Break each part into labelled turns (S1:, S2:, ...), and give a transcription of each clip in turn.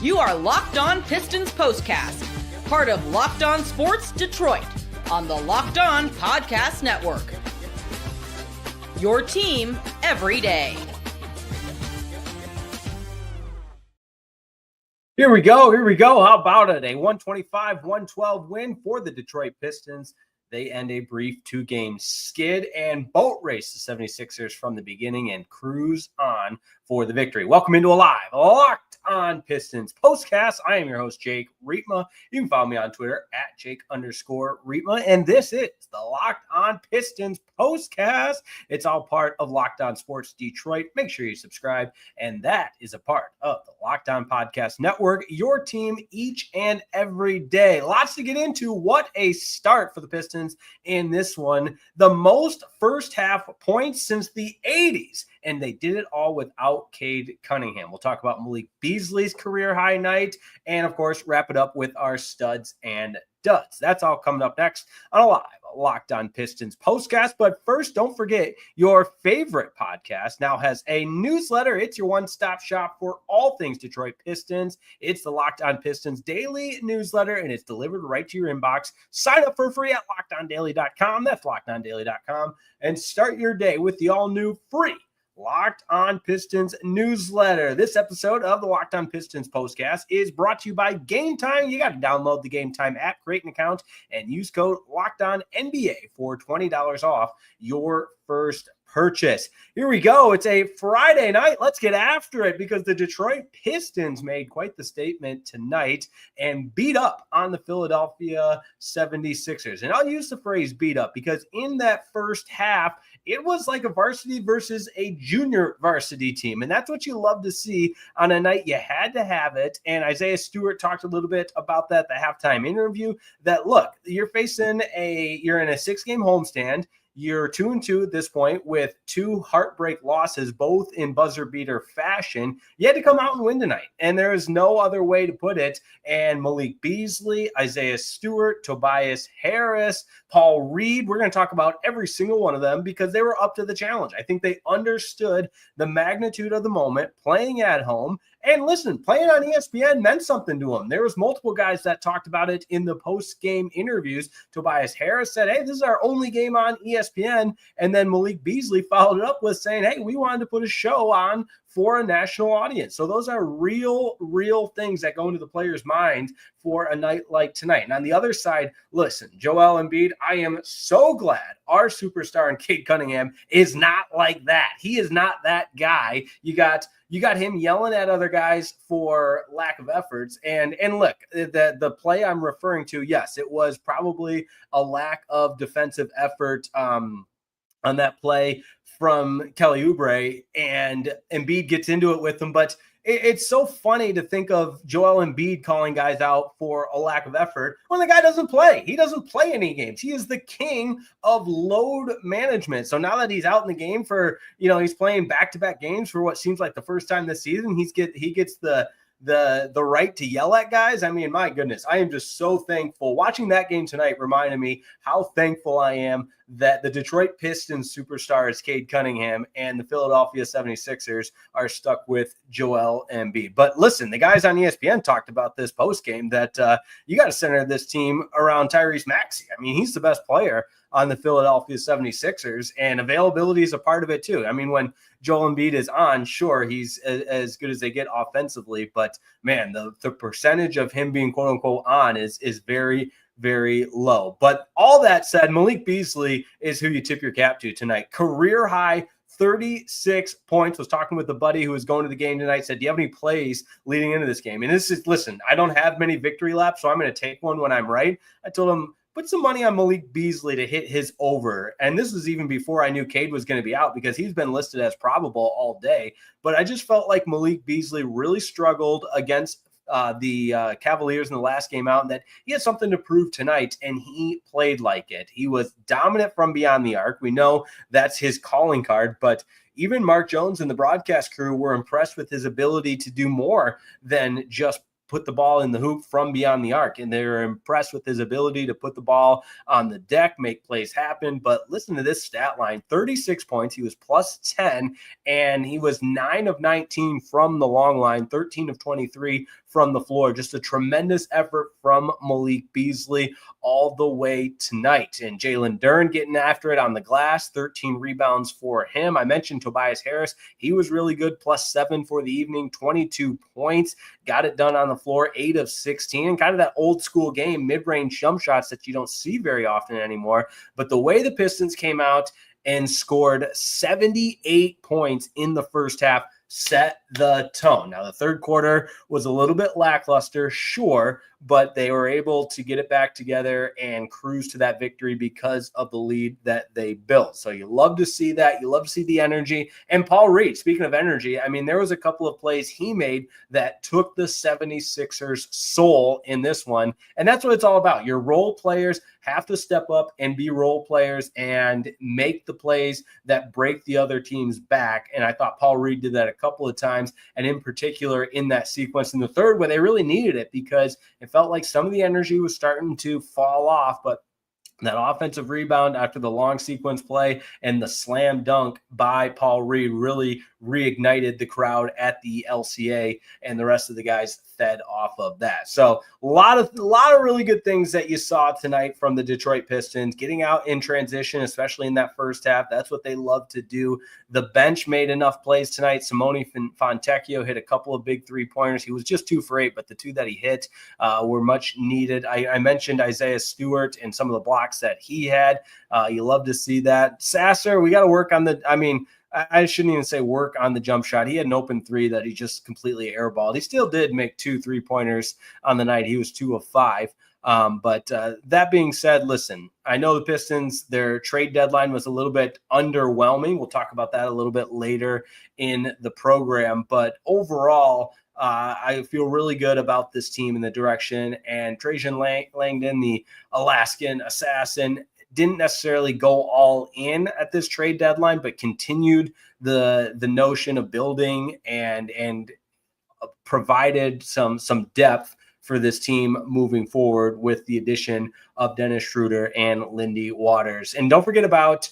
S1: You are Locked On Pistons Postcast, part of Locked On Sports Detroit, on the Locked On Podcast Network. Your team every day.
S2: Here we go. How about it? A 125-112 win for the Detroit Pistons. They end a brief two-game skid and boat race the 76ers from the beginning and cruise on for the victory. Welcome into a live Locked On Pistons postcast. I am your host, Jake Riepma. You can follow me on Twitter at Jake_Riepma. And this is the Locked On Pistons postcast. It's all part of Locked On Sports Detroit. Make sure you subscribe. And that is a part of the Locked On Podcast Network, your team each and every day. Lots to get into. What a start for the Pistons in this one. The most first half points since the 80s. And they did it all without Cade Cunningham. We'll talk about Malik Beasley's career high night and, of course, wrap it up with our studs and duds. That's all coming up next on a live Locked On Pistons postcast. But first, don't forget, your favorite podcast now has a newsletter. It's your one-stop shop for all things Detroit Pistons. It's the Locked On Pistons daily newsletter, and it's delivered right to your inbox. Sign up for free at LockedOnDaily.com. That's LockedOnDaily.com. And start your day with the all-new free Locked On Pistons newsletter. This episode of the Locked On Pistons postcast is brought to you by Game Time. You got to download the Game Time app, create an account, and use code LOCKEDONNBA for $20 off your first purchase. Here we go. It's a Friday night. Let's get after it because the Detroit Pistons made quite the statement tonight and beat up on the Philadelphia 76ers. And I'll use the phrase beat up because in that first half, it was like a varsity versus a junior varsity team. And that's what you love to see on a night you had to have it. And Isaiah Stewart talked a little bit about that, the halftime interview, that look, you're in a 6-game homestand. You're 2-2 at this point with 2 heartbreak losses, both in buzzer beater fashion. You had to come out and win tonight, and there is no other way to put it. And Malik Beasley, Isaiah Stewart, Tobias Harris, Paul Reed, we're going to talk about every single one of them because they were up to the challenge. I think they understood the magnitude of the moment, playing at home. And listen, playing on ESPN meant something to him. There was multiple guys that talked about it in the post-game interviews. Tobias Harris said, hey, this is our only game on ESPN. And then Malik Beasley followed it up with saying, hey, we wanted to put a show on for a national audience. So those are real things that go into the player's mind for a night like tonight. And on the other side, listen, Joel Embiid, I am so glad our superstar in Cade Cunningham is not like that. He is not that guy. You got him yelling at other guys for lack of efforts. And look, the play I'm referring to, yes, it was probably a lack of defensive effort on that play from Kelly Oubre, and Embiid gets into it with him. But it's so funny to think of Joel Embiid calling guys out for a lack of effort when the guy doesn't play. He doesn't play any games. He is the king of load management. So now that he's out in the game for, he's playing back-to-back games for what seems like the first time this season, he gets the right to yell at guys. I mean, my goodness, I am just so thankful. Watching that game tonight reminded me how thankful I am that the Detroit Pistons superstars Cade Cunningham and the Philadelphia 76ers are stuck with Joel Embiid. But listen, the guys on ESPN talked about this postgame that you got to center this team around Tyrese Maxey. I mean, he's the best player on the Philadelphia 76ers, and availability is a part of it too. I mean, when Joel Embiid is on, sure, he's as good as they get offensively, but man, the percentage of him being quote unquote on is very, very low. But all that said, Malik Beasley is who you tip your cap to tonight. Career high 36 points. Was talking with a buddy who was going to the game tonight, said, do you have any plays leading into this game? And listen, I don't have many victory laps, so I'm going to take one when I'm right. I told him, put some money on Malik Beasley to hit his over. And this was even before I knew Cade was going to be out because he's been listed as probable all day. But I just felt like Malik Beasley really struggled against the Cavaliers in the last game out, and that he had something to prove tonight, and he played like it. He was dominant from beyond the arc. We know that's his calling card, but even Mark Jones and the broadcast crew were impressed with his ability to do more than just put the ball in the hoop from beyond the arc. And they were impressed with his ability to put the ball on the deck, make plays happen. But listen to this stat line, 36 points. He was plus 10, and he was 9 of 19 from the long line, 13 of 23 from the floor. Just a tremendous effort from Malik Beasley all the way tonight. And Jalen Duren getting after it on the glass, 13 rebounds for him. I mentioned Tobias Harris. He was really good, +7 for the evening, 22 points. Got it done on the floor, 8 of 16. And kind of that old school game, mid-range jump shots that you don't see very often anymore. But the way the Pistons came out and scored 78 points in the first half set the tone. Now, the third quarter was a little bit lackluster, sure, but they were able to get it back together and cruise to that victory because of the lead that they built. So you love to see that. You love to see the energy. And Paul Reed, speaking of energy, I mean, there was a couple of plays he made that took the 76ers' soul in this one. And that's what it's all about. Your role players have to step up and be role players and make the plays that break the other team's back. And I thought Paul Reed did that a couple of times, and in particular in that sequence in the third where they really needed it, because it felt like some of the energy was starting to fall off. But that offensive rebound after the long sequence play and the slam dunk by Paul Reed really reignited the crowd at the LCA, and the rest of the guys fed off of that. So a lot of really good things that you saw tonight from the Detroit Pistons, getting out in transition, especially in that first half. That's what they love to do. The bench made enough plays tonight. Simone Fontecchio hit a couple of big three-pointers. He was just 2 for 8, but the 2 that he hit were much needed. I mentioned Isaiah Stewart and some of the blocks that he had. You love to see that. Sasser, we got to work on I shouldn't even say work on the jump shot. He had an open 3 that he just completely airballed. He still did make 2 3-pointers on the night. He was 2 of 5. But that being said, listen, I know the Pistons, their trade deadline was a little bit underwhelming. We'll talk about that a little bit later in the program. But overall, I feel really good about this team in the direction. And Trajan Langdon, the Alaskan assassin, didn't necessarily go all in at this trade deadline, but continued the notion of building and provided some depth for this team moving forward with the addition of Dennis Schroeder and Lindy Waters. And don't forget about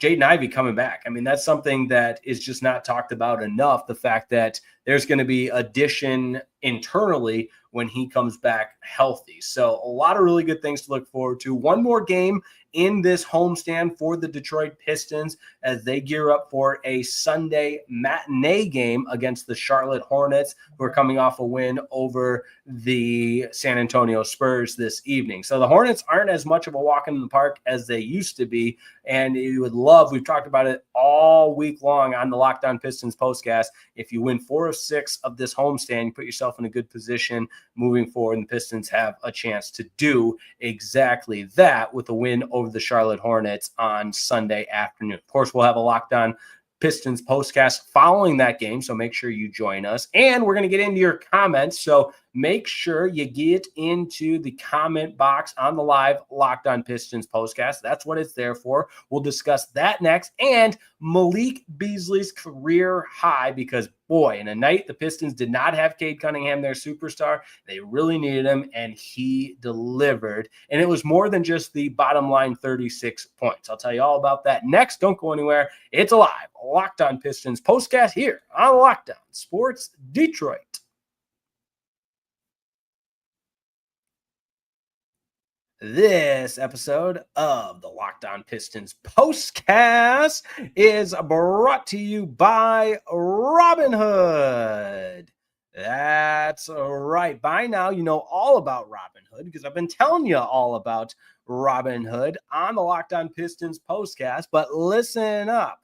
S2: Jaden Ivey coming back. I mean, that's something that is just not talked about enough. The fact that there's going to be addition internally when he comes back healthy. So a lot of really good things to look forward to. One more game in this homestand for the Detroit Pistons as they gear up for a Sunday matinee game against the Charlotte Hornets, who are coming off a win over the San Antonio Spurs this evening. So the Hornets aren't as much of a walk in the park as they used to be, and you would love, we've talked about it all week long on the Locked On Pistons postcast, if you win 4 of 6 of this homestand, you put yourself in a good position moving forward, and the Pistons have a chance to do exactly that with a win over the Charlotte Hornets on Sunday afternoon. Of course, we'll have a Locked On Pistons postcast following that game, so make sure you join us. And we're going to get into your comments, so make sure you get into the comment box on the live Locked On Pistons postcast. That's what it's there for. We'll discuss that next, and Malik Beasley's career high, because boy, in a night the Pistons did not have Cade Cunningham, their superstar. They really needed him, and he delivered. And it was more than just the bottom line 36 points. I'll tell you all about that next. Don't go anywhere. It's a live Locked On Pistons postcast here on Locked On Sports Detroit. This episode of the Locked On Pistons postcast is brought to you by Robinhood. That's right. By now, you know all about Robinhood because I've been telling you all about Robinhood on the Locked On Pistons postcast. But listen up.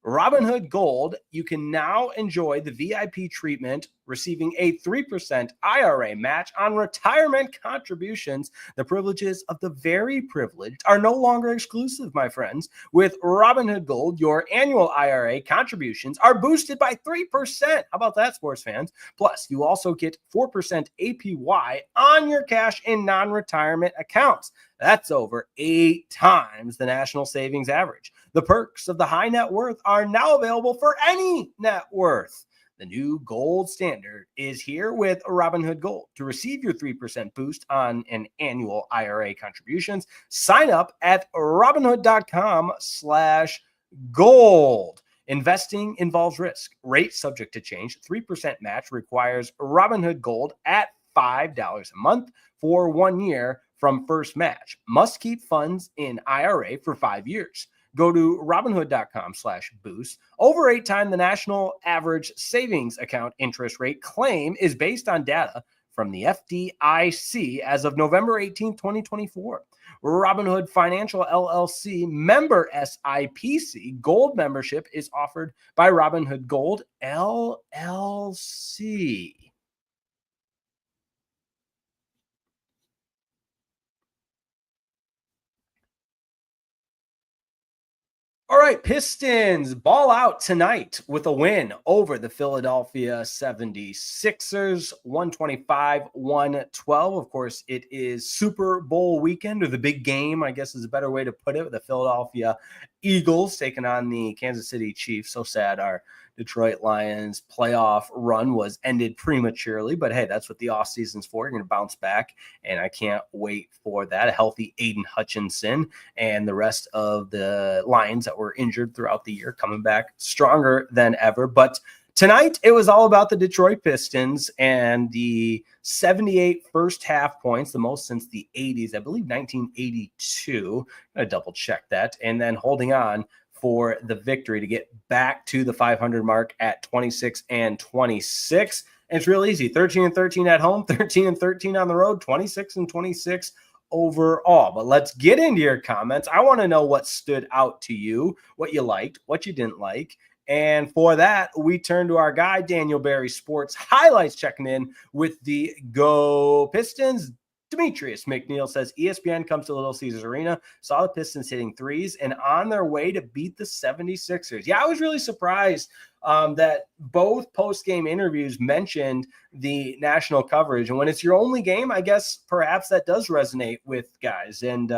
S2: Robinhood Gold, you can now enjoy the VIP treatment, receiving a 3% IRA match on retirement contributions. The privileges of the very privileged are no longer exclusive, my friends. With Robinhood Gold, your annual IRA contributions are boosted by 3%. How about that, sports fans? Plus, you also get 4% APY on your cash in non-retirement accounts. That's over 8 times the national savings average. The perks of the high net worth are now available for any net worth. The new gold standard is here with Robinhood Gold. To receive your 3% boost on an annual IRA contributions, sign up at Robinhood.com/gold. Investing involves risk. Rate subject to change. 3% match requires Robinhood Gold at $5 a month for 1 year from first match. Must keep funds in IRA for 5 years. Go to Robinhood.com/boost. Over 8 times the national average savings account interest rate claim is based on data from the FDIC as of November 18, 2024. Robinhood Financial LLC, member SIPC. Gold membership is offered by Robinhood Gold LLC. All right, Pistons ball out tonight with a win over the Philadelphia 76ers, 125-112. Of course, it is Super Bowl weekend, or the big game, I guess is a better way to put it. The Philadelphia Eagles taking on the Kansas City Chiefs. So sad our Detroit Lions playoff run was ended prematurely, but hey, that's what the off season's for. You're going to bounce back, and I can't wait for that. A healthy Aiden Hutchinson and the rest of the Lions that were injured throughout the year coming back stronger than ever. But tonight, it was all about the Detroit Pistons and the 78 first half points, the most since the 80s, I believe 1982. I double check that. And then holding on for the victory to get back to the 500 mark at 26-26. And it's real easy. 13-13 at home, 13-13 on the road, 26-26 overall. But let's get into your comments. I want to know what stood out to you, what you liked, what you didn't like. And for that, we turn to our guy, Daniel Berry Sports Highlights, checking in with the Go Pistons. Demetrius McNeil says ESPN comes to Little Caesars Arena, saw the Pistons hitting threes and on their way to beat the 76ers. Yeah, I was really surprised that both post-game interviews mentioned the national coverage. And when it's your only game, I guess perhaps that does resonate with guys. And,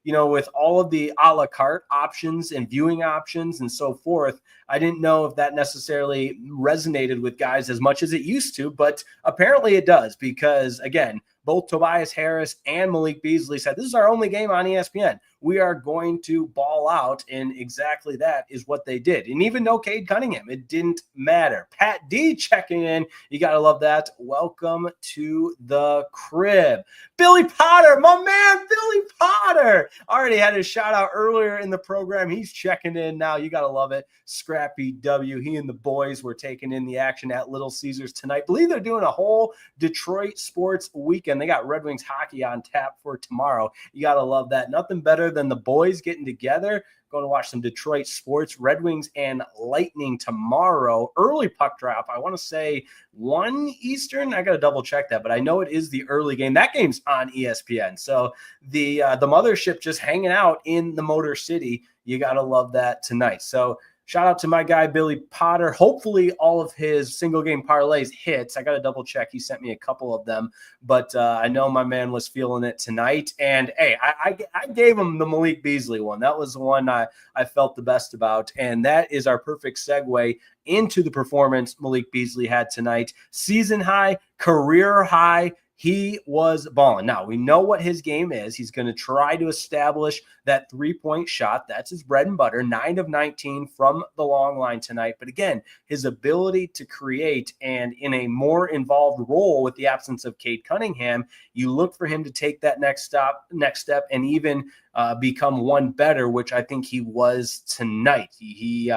S2: with all of the a la carte options and viewing options and so forth, I didn't know if that necessarily resonated with guys as much as it used to, but apparently it does because, again, both Tobias Harris and Malik Beasley said, this is our only game on ESPN. We are going to ball out, and exactly that is what they did. And even though Cade Cunningham, it didn't matter. Pat D checking in. You got to love that. Welcome to the crib. Billy Potter, my man, Billy Potter. Already had his shout out earlier in the program. He's checking in now. You got to love it. Scrappy W. He and the boys were taking in the action at Little Caesars tonight. Believe they're doing a whole Detroit sports weekend. They got Red Wings hockey on tap for tomorrow. You got to love that. Nothing better than the boys getting together, going to watch some Detroit sports. Red Wings and Lightning tomorrow. Early puck drop. I want to say 1 Eastern. I got to double check that, but I know it is the early game. That game's on ESPN. So the mothership just hanging out in the Motor City. You got to love that tonight. So shout out to my guy, Billy Potter. Hopefully all of his single game parlays hits. I got to double check. He sent me a couple of them, but I know my man was feeling it tonight. And hey, I gave him the Malik Beasley one. That was the one I felt the best about. And that is our perfect segue into the performance Malik Beasley had tonight. Season high, career high. He was balling. Now, we know what his game is. He's going to try to establish that three-point shot. That's his bread and butter. 9 of 19 from the long line tonight. But again, his ability to create and in a more involved role with the absence of Cade Cunningham, you look for him to take that next step and even become one better, which I think he was tonight. He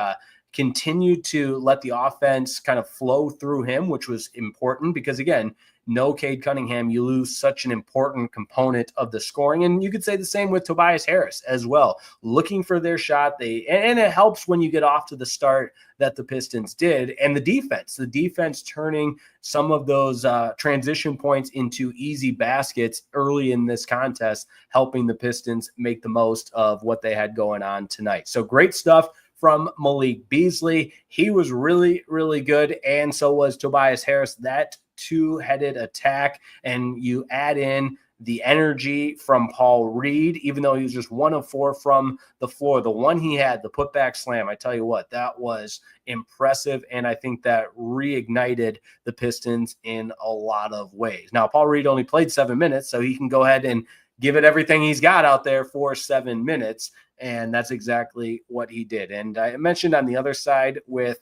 S2: continued to let the offense kind of flow through him, which was important because, again, no Cade Cunningham, you lose such an important component of the scoring. And you could say the same with Tobias Harris as well. Looking for their shot. And it helps when you get off to the start that the Pistons did. And the defense turning some of those transition points into easy baskets early in this contest, helping the Pistons make the most of what they had going on tonight. So great stuff from Malik Beasley. He was really, really good. And so was Tobias Harris. That two-headed attack, and you add in the energy from Paul Reed, even though he was just 1 of 4 from the floor. The one he had, the putback slam, I tell you what, that was impressive, and I think that reignited the Pistons in a lot of ways. Now, Paul Reed only played 7 minutes, so he can go ahead and give it everything he's got out there for 7 minutes. And that's exactly what he did. And I mentioned on the other side with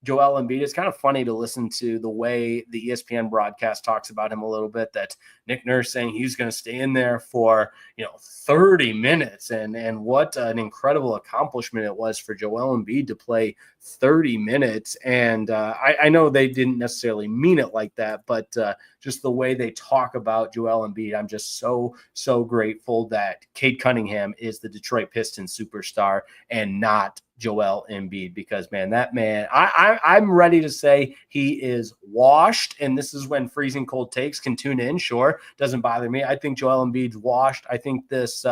S2: Joel Embiid, it's kind of funny to listen to the way the ESPN broadcast talks about him a little bit, that Nick Nurse saying he's going to stay in there for, 30 minutes. And what an incredible accomplishment it was for Joel Embiid to play 30 minutes. And I know they didn't necessarily mean it like that, but just the way they talk about Joel Embiid, I'm just so grateful that Cade Cunningham is the Detroit Pistons superstar and not Joel Embiid, because that man, I'm ready to say he is washed. And this is when freezing cold takes can tune in. Sure, doesn't bother me. I think Joel Embiid's washed. I think this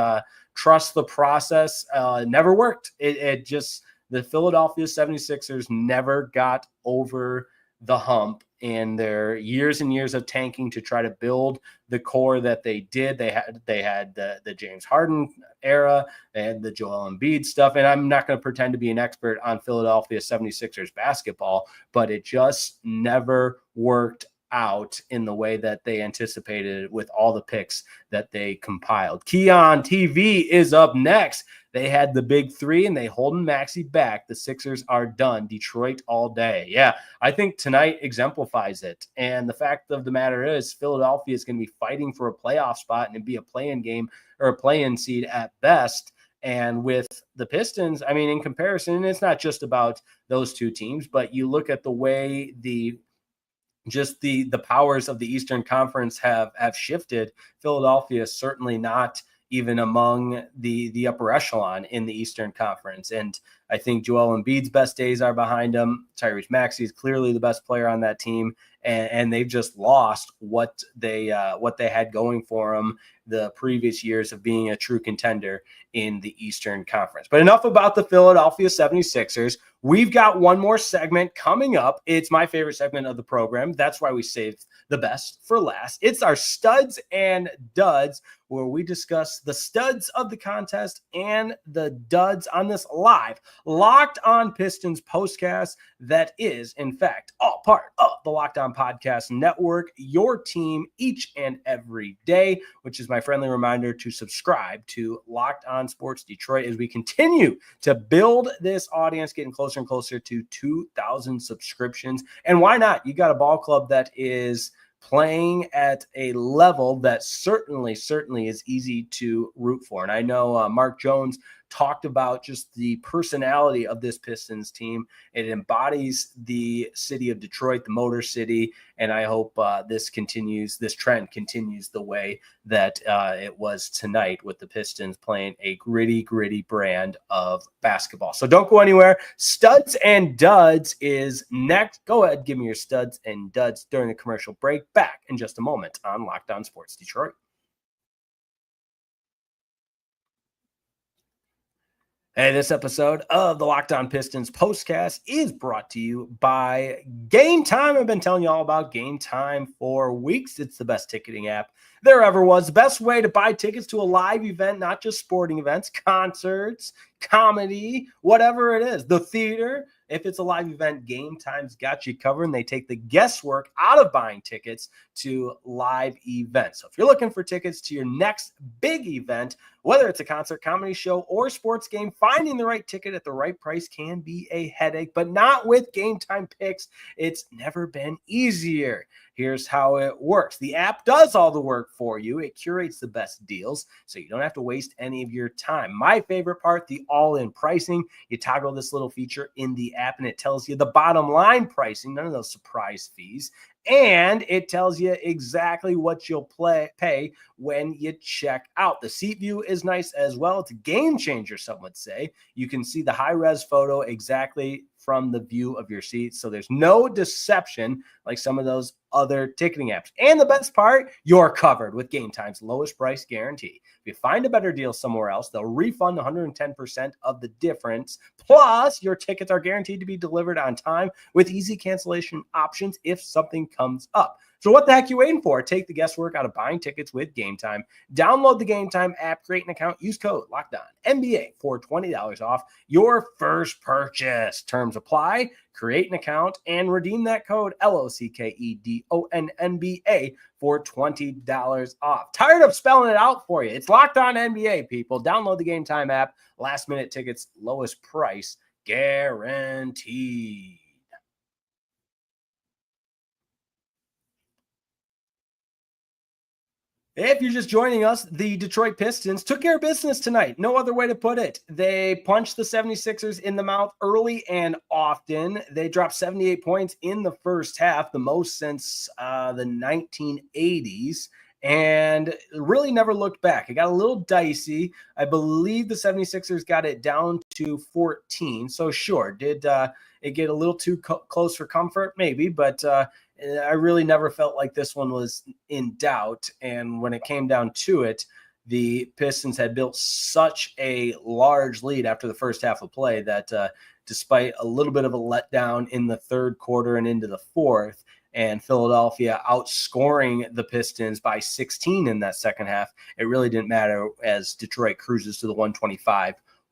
S2: trust the process never worked. It just, the Philadelphia 76ers never got over the hump in their years and years of tanking to try to build the core that they did. They had the James Harden era, they had the Joel Embiid stuff. And I'm not going to pretend to be an expert on Philadelphia 76ers basketball, but it just never worked out in the way that they anticipated with all the picks that they compiled. Keon TV is up next. They had the big three and they holding Maxey back. The Sixers are done. Detroit all day. Yeah, I think tonight exemplifies it. And the fact of the matter is Philadelphia is going to be fighting for a playoff spot and it'd be a play-in game or a play-in seed at best. And with the Pistons, I mean, in comparison, it's not just about those two teams, but you look at the way the powers of the Eastern Conference have shifted. Philadelphia is certainly not even among the upper echelon in the Eastern Conference. And I think Joel Embiid's best days are behind him. Tyrese Maxey is clearly the best player on that team. And they've just lost what they had going for them the previous years of being a true contender in the Eastern Conference. But enough about the Philadelphia 76ers. We've got one more segment coming up. It's my favorite segment of the program. That's why we saved the best for last. It's our studs and duds, where we discuss the studs of the contest and the duds on this live Locked On Pistons postcast that is, in fact, all part of the Locked On Podcast Network, your team each and every day, which is my friendly reminder to subscribe to Locked On Sports Detroit as we continue to build this audience, getting closer and closer to 2,000 subscriptions. And why not? You got a ball club that is playing at a level that certainly is easy to root for. And I know Mark Jones talked about just the personality of this Pistons team. It embodies the city of Detroit, the Motor City, and I hope this trend continues the way that it was tonight with the Pistons playing a gritty brand of basketball. So don't go anywhere. Studs and duds is next. Go ahead, give me your studs and duds during the commercial break. Back in just a moment on Locked On Sports Detroit. Hey, this episode of the Locked On Pistons postcast is brought to you by Game Time. I've been telling you all about Game Time for weeks. It's the best ticketing app there ever was. The best way to buy tickets to a live event, not just sporting events, concerts, comedy, whatever it is, the theater. If it's a live event, Game Time's got you covered, and they take the guesswork out of buying tickets to live events. So if you're looking for tickets to your next big event, whether it's a concert, comedy show, or sports game, finding the right ticket at the right price can be a headache, but not with Game Time picks. It's never been easier. Here's how it works. The app does all the work for you. It curates the best deals, so you don't have to waste any of your time. My favorite part, the all-in pricing. You toggle this little feature in the app, and it tells you the bottom line pricing, none of those surprise fees. And it tells you exactly what you'll pay when you check out. The seat view is nice as well. It's a game changer, some would say. You can see the high-res photo exactly from the view of your seat. So there's no deception like some of those other ticketing apps. And the best part, you're covered with Game Time's lowest price guarantee. If you find a better deal somewhere else, they'll refund 110% of the difference. Plus, your tickets are guaranteed to be delivered on time with easy cancellation options if something comes up. So what the heck you waiting for? Take the guesswork out of buying tickets with Game Time. Download the Game Time app, create an account, use code LOCKEDON for $20 off your first purchase. Terms apply. Create an account and redeem that code LOCKEDONNBA for $20 off. Tired of spelling it out for you? It's Locked On NBA, people. Download the Game Time app. Last minute tickets, lowest price guaranteed. If you're just joining us, the Detroit Pistons took care of business tonight. No other way to put it. They punched the 76ers in the mouth early and often. They dropped 78 points in the first half, the most since the 1980s, and really never looked back. It got a little dicey. I believe the 76ers got it down to 14. So sure, did it get a little too close for comfort? Maybe, but I really never felt like this one was in doubt. And when it came down to it, the Pistons had built such a large lead after the first half of play that despite a little bit of a letdown in the third quarter and into the fourth, and Philadelphia outscoring the Pistons by 16 in that second half, it really didn't matter as Detroit cruises to the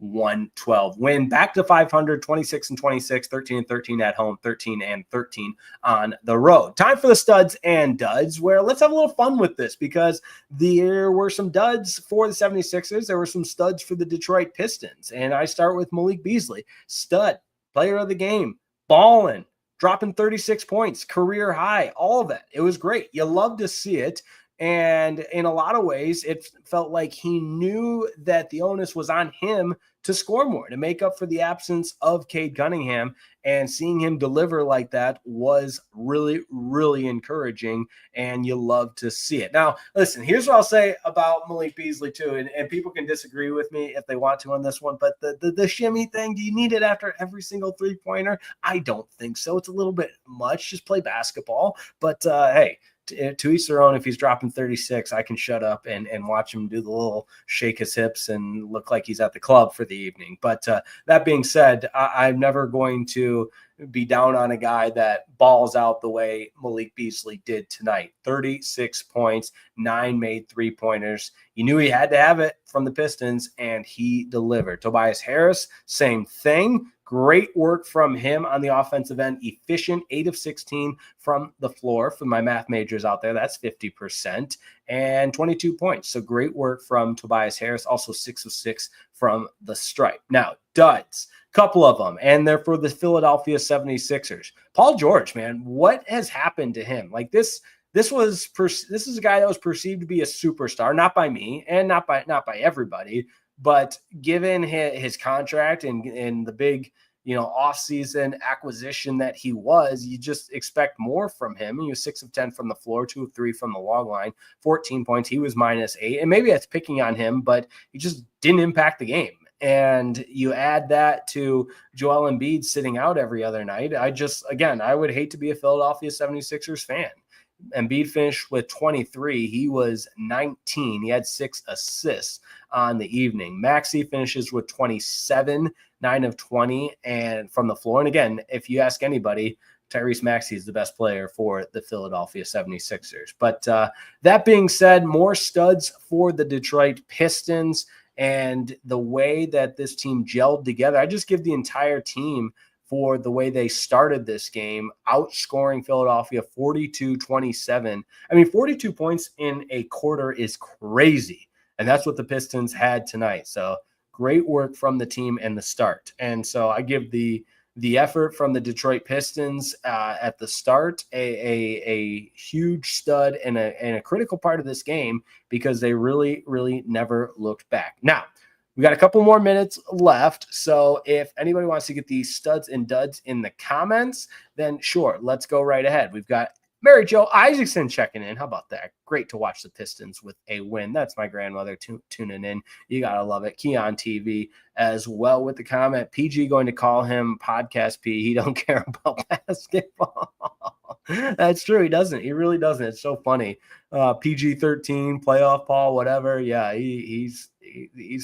S2: 125-112 win. Back to 500, 26-26, 13-13 at home, 13-13 on the road. Time for the studs and duds, where let's have a little fun with this because there were some duds for the 76ers. There were some studs for the Detroit Pistons. And I start with Malik Beasley, stud, player of the game, balling, dropping 36 points, career high, all of that. It was great. You love to see it. And in a lot of ways, it felt like he knew that the onus was on him to score more, to make up for the absence of Cade Cunningham. And seeing him deliver like that was really, really encouraging. And you love to see it. Now, listen, here's what I'll say about Malik Beasley, too. And people can disagree with me if they want to on this one. But the shimmy thing, do you need it after every single three-pointer? I don't think so. It's a little bit much. Just play basketball. But, hey, to each their own. If he's dropping 36, I can shut up and watch him do the little shake his hips and look like he's at the club for the evening. But that being said, I'm never going to be down on a guy that balls out the way Malik Beasley did tonight. 36 points, 9 made three-pointers. You knew he had to have it from the Pistons, and he delivered. Tobias Harris, same thing. Great work from him on the offensive end. Efficient, 8 of 16 from the floor. For my math majors out there, that's 50%. And 22 points. So great work from Tobias Harris. Also 6 of 6 from the stripe. Now, duds. Couple of them. And they're for the Philadelphia 76ers. Paul George, man, what has happened to him? Like this is a guy that was perceived to be a superstar, not by me and not by everybody. But given his contract and the big, offseason acquisition that he was, you just expect more from him. He was 6 of 10 from the floor, 2 of 3 from the long line, 14 points. He was -8. And maybe that's picking on him, but he just didn't impact the game. And you add that to Joel Embiid sitting out every other night. I would hate to be a Philadelphia 76ers fan. Embiid finished with 23. He was 19. He had 6 assists on the evening. Maxey finishes with 27, 9 of 20, and from the floor. And again, if you ask anybody, Tyrese Maxey is the best player for the Philadelphia 76ers. But that being said, more studs for the Detroit Pistons and the way that this team gelled together. I just give the entire team for the way they started this game, outscoring Philadelphia 42-27. I mean, 42 points in a quarter is crazy. And that's what the Pistons had tonight. So great work from the team and the start. And so I give the effort from the Detroit Pistons at the start a huge stud and a critical part of this game because they really, really never looked back. Now, we got a couple more minutes left. So if anybody wants to get these studs and duds in the comments, then sure, let's go right ahead. We've got Mary Jo Isaacson checking in. How about that? Great to watch the Pistons with a win. That's my grandmother tuning in. You got to love it. Keon TV as well with the comment. PG going to call him Podcast P. He don't care about basketball. That's true. He doesn't. He really doesn't. It's so funny. PG-13, playoff Paul, whatever. Yeah, he's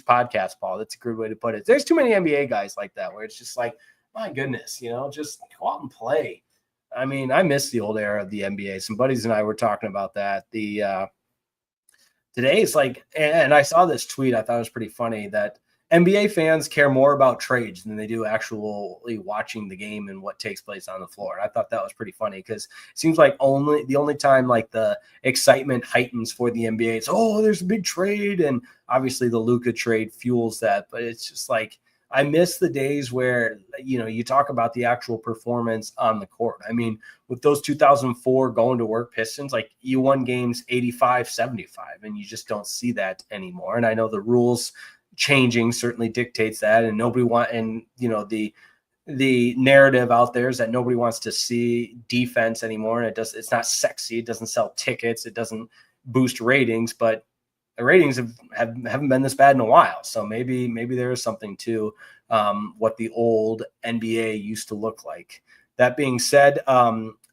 S2: podcast Paul. That's a good way to put it. There's too many NBA guys like that where it's just like, my goodness, just go out and play. I mean, I miss the old era of the NBA. Some buddies and I were talking about that. Today it's like, and I saw this tweet, I thought it was pretty funny, that NBA fans care more about trades than they do actually watching the game and what takes place on the floor. And I thought that was pretty funny because it seems like the only time like the excitement heightens for the NBA, it's, oh, there's a big trade. And obviously the Luka trade fuels that, but it's just like, I miss the days where, you talk about the actual performance on the court. I mean, with those 2004 going to work Pistons, like you won games 85-75, and you just don't see that anymore. And I know the rules changing certainly dictates that, and the narrative out there is that nobody wants to see defense anymore. And it's not sexy. It doesn't sell tickets. It doesn't boost ratings, but the ratings haven't been this bad in a while. So maybe there is something to what the old NBA used to look like. That being said,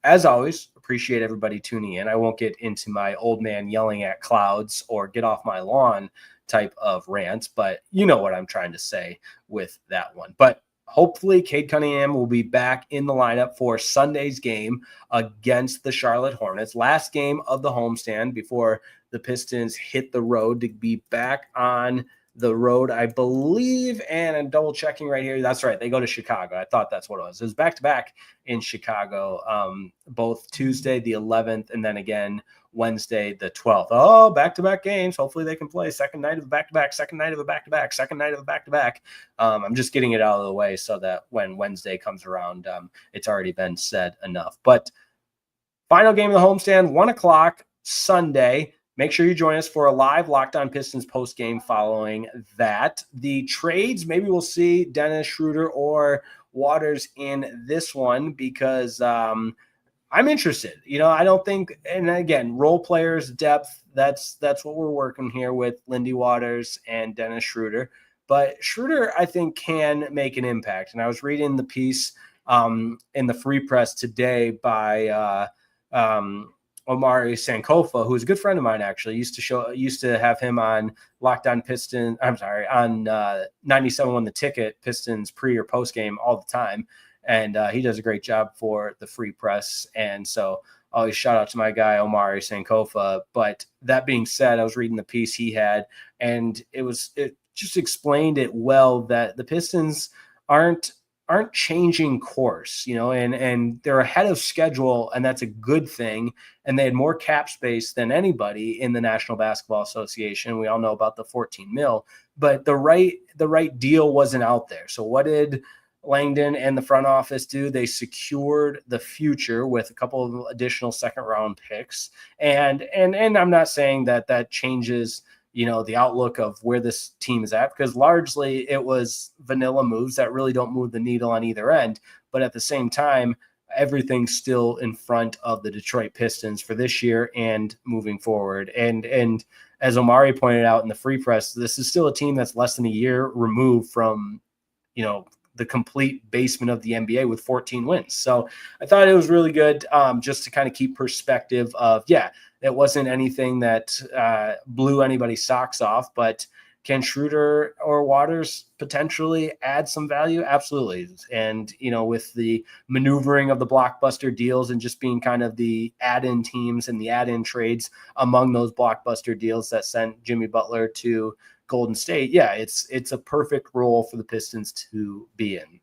S2: as always, appreciate everybody tuning in. I won't get into my old man yelling at clouds or get off my lawn type of rants, but you know what I'm trying to say with that one. But hopefully Cade Cunningham will be back in the lineup for Sunday's game against the Charlotte Hornets. Last game of the homestand before the Pistons hit the road to be back on the road, I believe, and I'm double checking right here. That's right. They go to Chicago. I thought that's what it was. It was back-to-back in Chicago, both Tuesday, the 11th, and then again Wednesday, the 12th. Oh, back-to-back games. Hopefully they can play second night of a back-to-back, second night of a back-to-back, second night of a back-to-back. I'm just getting it out of the way so that when Wednesday comes around, it's already been said enough. But final game of the homestand, 1 o'clock Sunday. Make sure you join us for a live Locked On Pistons post game following that. The trades, maybe we'll see Dennis Schroeder or Waters in this one because I'm interested. I don't think, and again, role players, depth, that's what we're working here with Lindy Waters and Dennis Schroeder. But Schroeder, I think, can make an impact. And I was reading the piece in the Free Press today by Omari Sankofa, who's a good friend of mine, actually. Used to have him on Locked On Pistons. I'm sorry, on 97.1 The Ticket, Pistons pre or post game all the time, and he does a great job for the Free Press. And so, always shout out to my guy Omari Sankofa. But that being said, I was reading the piece he had, and it just explained it well that the Pistons aren't changing course, and they're ahead of schedule, and that's a good thing. And they had more cap space than anybody in the National Basketball Association. We all know about the 14 mil, but the right deal wasn't out there. So what did Langdon and the front office do? They secured the future with a couple of additional second round picks. And I'm not saying that changes the outlook of where this team is at, because largely it was vanilla moves that really don't move the needle on either end. But at the same time, everything's still in front of the Detroit Pistons for this year and moving forward. And as Omari pointed out in the Free Press, this is still a team that's less than a year removed from, the complete basement of the NBA with 14 wins. So I thought it was really good just to kind of keep perspective of, it wasn't anything that blew anybody's socks off, but can Schroeder or Waters potentially add some value? Absolutely. And, with the maneuvering of the blockbuster deals and just being kind of the add-in teams and the add-in trades among those blockbuster deals that sent Jimmy Butler to Golden State, it's a perfect role for the Pistons to be in.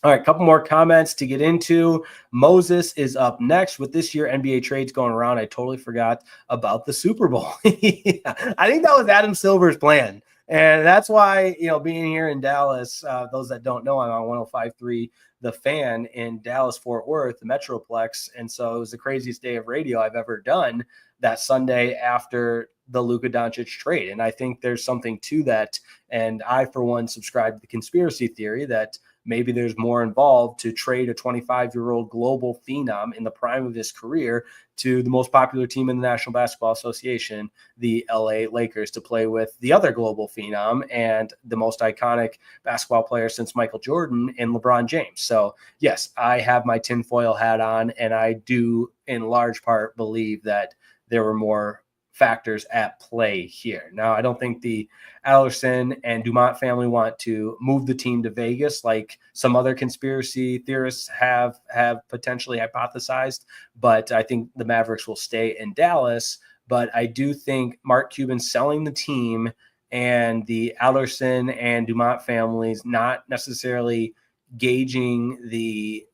S2: All right, a couple more comments to get into. Moses is up next. With this year NBA trades going around, I totally forgot about the Super Bowl. I think that was Adam Silver's plan. And that's why, being here in Dallas, those that don't know, I'm on 105.3 The Fan in Dallas-Fort Worth, the Metroplex. And so it was the craziest day of radio I've ever done that Sunday after the Luka Doncic trade. And I think there's something to that. And I, for one, subscribe to the conspiracy theory that maybe there's more involved to trade a 25-year-old global phenom in the prime of his career to the most popular team in the National Basketball Association, the LA Lakers, to play with the other global phenom and the most iconic basketball player since Michael Jordan in LeBron James. So yes, I have my tinfoil hat on, and I do in large part believe that there were more factors at play here. Now, I don't think the Allerson and Dumont family want to move the team to Vegas like some other conspiracy theorists have potentially hypothesized, but I think the Mavericks will stay in Dallas. But I do think Mark Cuban selling the team and the Allerson and Dumont families not necessarily gauging the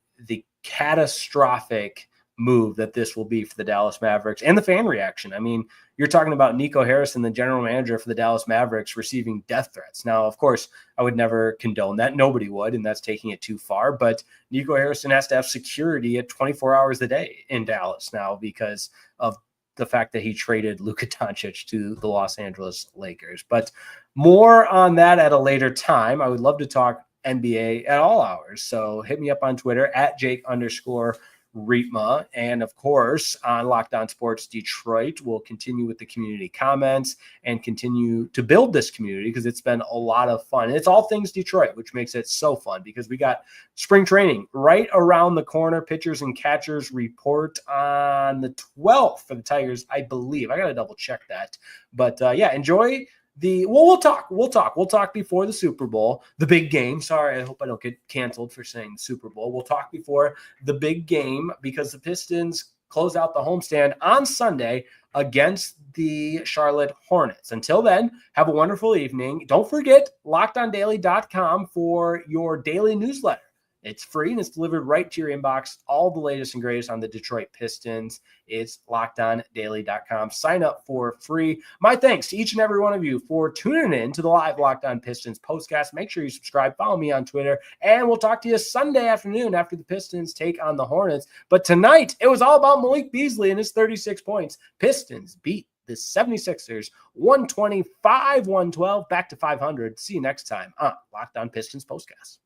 S2: catastrophic move that this will be for the Dallas Mavericks and the fan reaction. I mean, you're talking about Nico Harrison, the general manager for the Dallas Mavericks, receiving death threats. Now, of course, I would never condone that. Nobody would, and that's taking it too far. But Nico Harrison has to have security at 24 hours a day in Dallas now because of the fact that he traded Luka Doncic to the Los Angeles Lakers. But more on that at a later time. I would love to talk NBA at all hours. So hit me up on Twitter at Jake_Riepma. And of course, on Locked On Sports Detroit, we'll continue with the community comments and continue to build this community because it's been a lot of fun. And it's all things Detroit, which makes it so fun because we got spring training right around the corner. Pitchers and catchers report on the 12th for the Tigers, I believe. I got to double check that. But yeah, enjoy we'll talk before the Super Bowl, the big game. Sorry, I hope I don't get canceled for saying the Super Bowl. We'll talk before the big game because the Pistons close out the homestand on Sunday against the Charlotte Hornets. Until then, have a wonderful evening. Don't forget LockedOnDaily.com for your daily newsletter. It's free and it's delivered right to your inbox. All the latest and greatest on the Detroit Pistons. It's LockedOnDaily.com. Sign up for free. My thanks to each and every one of you for tuning in to the live Locked On Pistons postcast. Make sure you subscribe. Follow me on Twitter. And we'll talk to you Sunday afternoon after the Pistons take on the Hornets. But tonight, it was all about Malik Beasley and his 36 points. Pistons beat the 76ers 125-112 back to 500. See you next time on Locked On Pistons postcast.